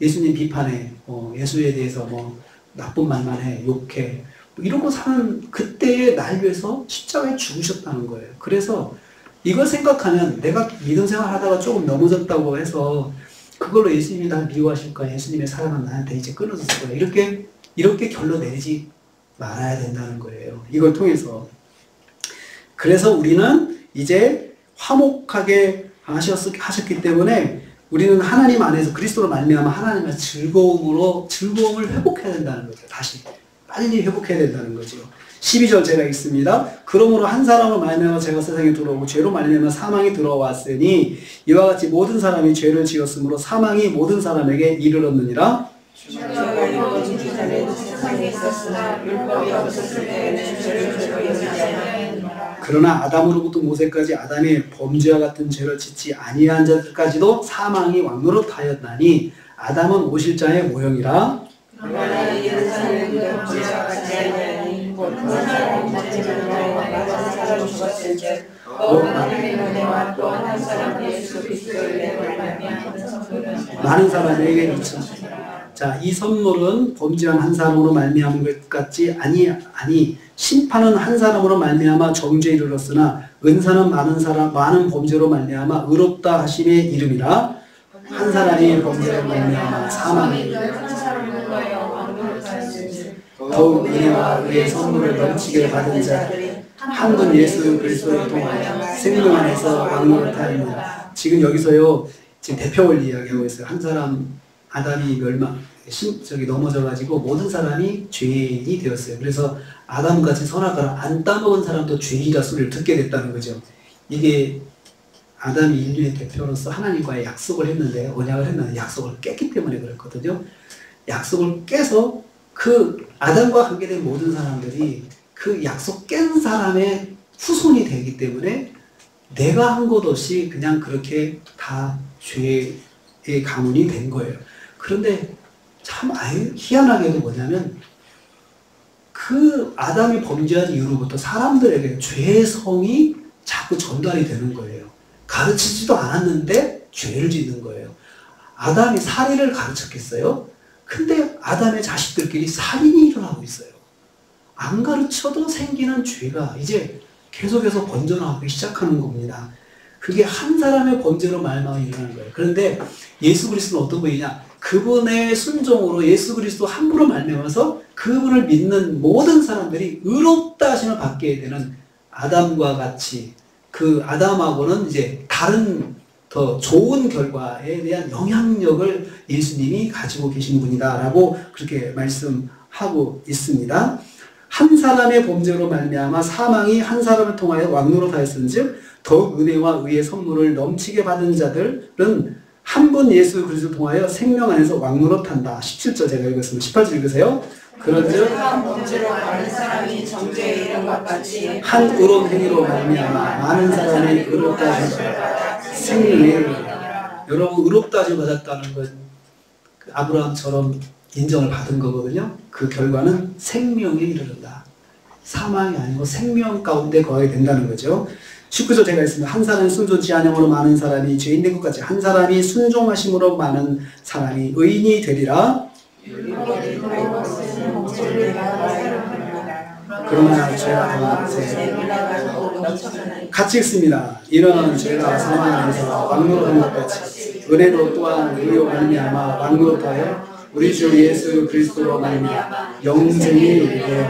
예수님 비판해 예수에 대해서 나쁜 말만 해 욕해 이러고 사는 그때의 날 위해서 십자가에 죽으셨다는 거예요. 그래서 이걸 생각하면 내가 믿음 생활 하다가 조금 넘어졌다고 해서 그걸로 예수님이 날 미워하실 거야. 예수님의 사랑은 나한테 이제 끊어졌을 거야. 이렇게 결론 내리지 말아야 된다는 거예요. 이걸 통해서. 그래서 우리는 이제 화목하게 하셨기 때문에 우리는 하나님 안에서 그리스도로 말미암아 하나님의 즐거움을 회복해야 된다는 거죠. 다시 빨리 회복해야 된다는 거죠. 12절 제가 읽습니다. 그러므로 한 사람을 말미암아 죄가 세상에 들어오고 죄로 말미암아 사망이 들어왔으니 이와 같이 모든 사람이 죄를 지었으므로 사망이 모든 사람에게 이르렀느니라. 그러나 아담으로부터 모세까지 아담이 범죄와 같은 죄를 짓지 아니한 자들까지도 사망이 왕노릇하였나니 아담은 오실자의 모형이라. 많은 사람에게 미쳐. 자, 이 선물은 범죄한 한 사람으로 말미암은 것 같지 아니 심판은 한 사람으로 말미암아 정죄에 이르렀으나 은사는 많은 범죄로 말미암아 의롭다 하심의 이름이라. 한 사람이 범죄로 말미암아 사망이 더욱 은혜와 의의 선물을 넘치게 받은 자들이 한 분 예수 그리스도를 통하여 생명 안에서 왕노릇하였느니라. 지금 여기서요 지금 대표 원리 이야기하고 있어요. 한 사람 아담이 넘어져가지고 모든 사람이 죄인이 되었어요. 그래서 아담같이 선악과를 안 따먹은 사람도 죄인이라 소리를 듣게 됐다는 거죠. 이게 아담이 인류의 대표로서 하나님과의 약속을 했는데 언약을 했는데 약속을 깼기 때문에 그렇거든요. 약속을 깨서 그 아담과 관계된 모든 사람들이 그 약속 깬 사람의 후손이 되기 때문에 내가 한 것 없이 그냥 그렇게 다 죄의 가문이 된 거예요. 그런데 참 희한하게도 뭐냐면 그 아담이 범죄한 이후로부터 사람들에게 죄의 성이 자꾸 전달이 되는 거예요. 가르치지도 않았는데 죄를 짓는 거예요. 아담이 살인을 가르쳤겠어요? 근데 아담의 자식들끼리 살인이 일어나고 있어요. 안 가르쳐도 생기는 죄가 이제 계속해서 번져나가기 시작하는 겁니다. 그게 한 사람의 범죄로 말미암아 일어나는 거예요. 그런데 예수 그리스도는 어떤 분이냐? 그분의 순종으로 예수 그리스도 한 분으로 말미암아서 그분을 믿는 모든 사람들이 의롭다 하심을 받게 되는 아담과 같이 그 아담하고는 이제 다른 더 좋은 결과에 대한 영향력을 예수님이 가지고 계신 분이다라고 그렇게 말씀하고 있습니다. 한 사람의 범죄로 말미암아 사망이 한 사람을 통하여 왕노릇하였은즉 더욱 은혜와 의의 선물을 넘치게 받은 자들은 한 분 예수 그리스도를 통하여 생명 안에서 왕노릇한다. 17절 제가 읽었습니다. 18절 읽으세요. 그런즉 범죄로 많은 사람이 정죄에 이른 것 같이 한 의로운 행위로 말미암아 많은 사람이 의롭다 하심을 생명에 이르리라. 여러분 의롭다 하심을 받았다는 건 아브라함처럼 인정을 받은 거거든요. 그 결과는 생명에 이르른다. 사망이 아니고 생명 가운데 거하게 된다는 거죠. 19절 제가 했습니다. 한 사람이 순종치 아니함으로 많은 사람이 죄인 된 것 같이 한 사람이 순종하심으로 많은 사람이 의인이 되리라. 그러나 죄가 같이 읽습니다. 이런 죄가 사망 안에서 왕노릇한 것 같이 은혜로 또한 의로 말미암아 왕노릇하여 우리 주 예수 그리스도로 말미암아 영생이 이르게.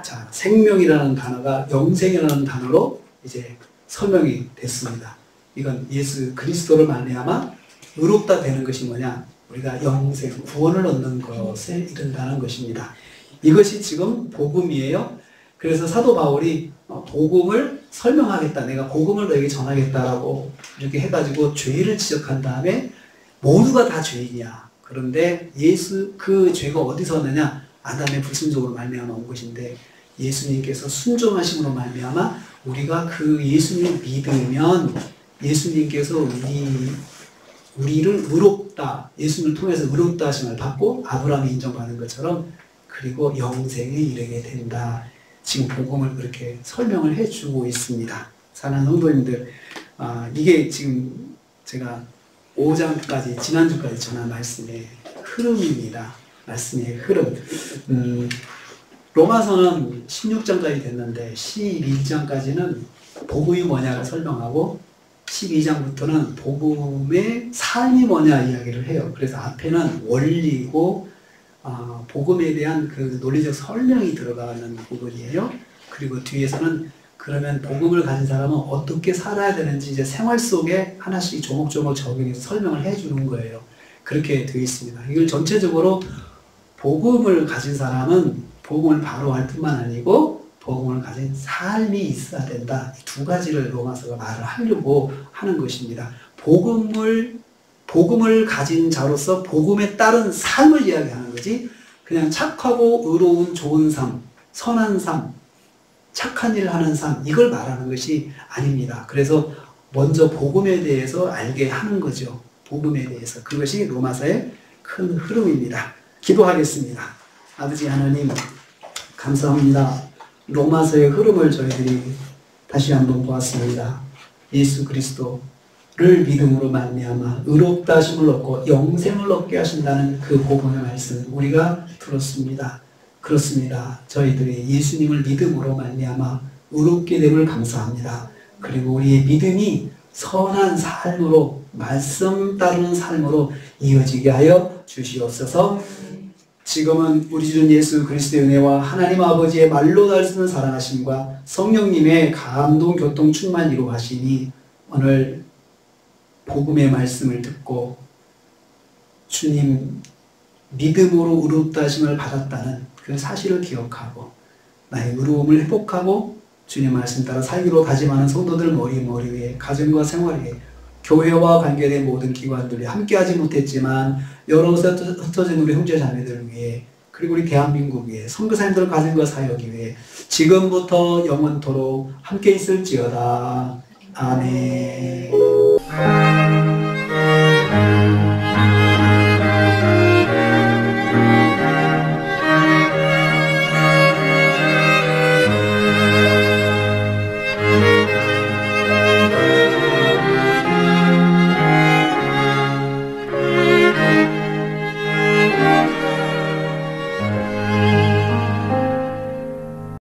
자, 생명이라는 단어가 영생이라는 단어로 이제 설명이 됐습니다. 이건 예수 그리스도를 말미암아 의롭다 되는 것이 뭐냐? 우리가 영생, 구원을 얻는 것에 이른다는 것입니다. 이것이 지금 복음이에요. 그래서 사도 바울이 복음을 설명하겠다. 내가 복음을 너에게 전하겠다라고 이렇게 해가지고 죄를 지적한 다음에 모두가 다 죄인이야. 그런데 그 죄가 어디서 왔느냐? 아담의 불순종으로 말미암아 온 것인데 예수님께서 순종하심으로 말미암아 우리가 그 예수님을 믿으면 예수님께서 우리를 의롭다, 예수님을 통해서 의롭다 하심을 받고 아브라함이 인정받는 것처럼 그리고 영생에 이르게 된다. 지금 복음을 그렇게 설명을 해주고 있습니다. 사랑하는 성도님들, 이게 지금 제가 5장까지 지난주까지 전한 말씀의 흐름입니다. 말씀의 흐름. 로마서는 16장까지 됐는데 11장까지는 복음이 뭐냐를 설명하고 12장부터는 복음의 삶이 뭐냐 이야기를 해요. 그래서 앞에는 원리고 복음에 대한 그 논리적 설명이 들어가는 부분이에요. 그리고 뒤에서는 그러면 복음을 가진 사람은 어떻게 살아야 되는지 이제 생활 속에 하나씩 조목조목 적용해서 설명을 해주는 거예요. 그렇게 되어 있습니다. 이걸 전체적으로 복음을 가진 사람은 복음을 바로 할 뿐만 아니고 복음을 가진 삶이 있어야 된다. 이 두 가지를 로마서가 말을 하려고 하는 것입니다. 복음을 가진 자로서 복음에 따른 삶을 이야기하는 거지 그냥 착하고 의로운 좋은 삶, 선한 삶, 착한 일을 하는 삶 이걸 말하는 것이 아닙니다. 그래서 먼저 복음에 대해서 알게 하는 거죠. 복음에 대해서. 그것이 로마서의 큰 흐름입니다. 기도하겠습니다. 아버지 하나님 감사합니다. 로마서의 흐름을 저희들이 다시 한번 보았습니다. 예수 그리스도를 믿음으로 말미암아 의롭다 하심을 얻고 영생을 얻게 하신다는 그 복음의 말씀 우리가 들었습니다. 그렇습니다. 저희들이 예수님을 믿음으로 말미암아 의롭게 됨을 감사합니다. 그리고 우리의 믿음이 선한 삶으로 말씀 따르는 삶으로 이어지게 하여 주시옵소서. 지금은 우리 주 예수 그리스도의 은혜와 하나님 아버지의 말로 달 수 있는 사랑하심과 성령님의 감동 교통 충만 이루하시니 오늘 복음의 말씀을 듣고 주님 믿음으로 의롭다 하심을 받았다는 그 사실을 기억하고 나의 의로움을 회복하고 주님 말씀 따라 살기로 다짐하는 성도들 머리 위에 가정과 생활 위에 교회와 관계된 모든 기관들이 함께하지 못했지만 여러 곳에 흩어진 우리 형제 자매들 위해 그리고 우리 대한민국 위해 선교사님들 가정과 사역이 위해 지금부터 영원토록 함께 있을지어다. 아멘.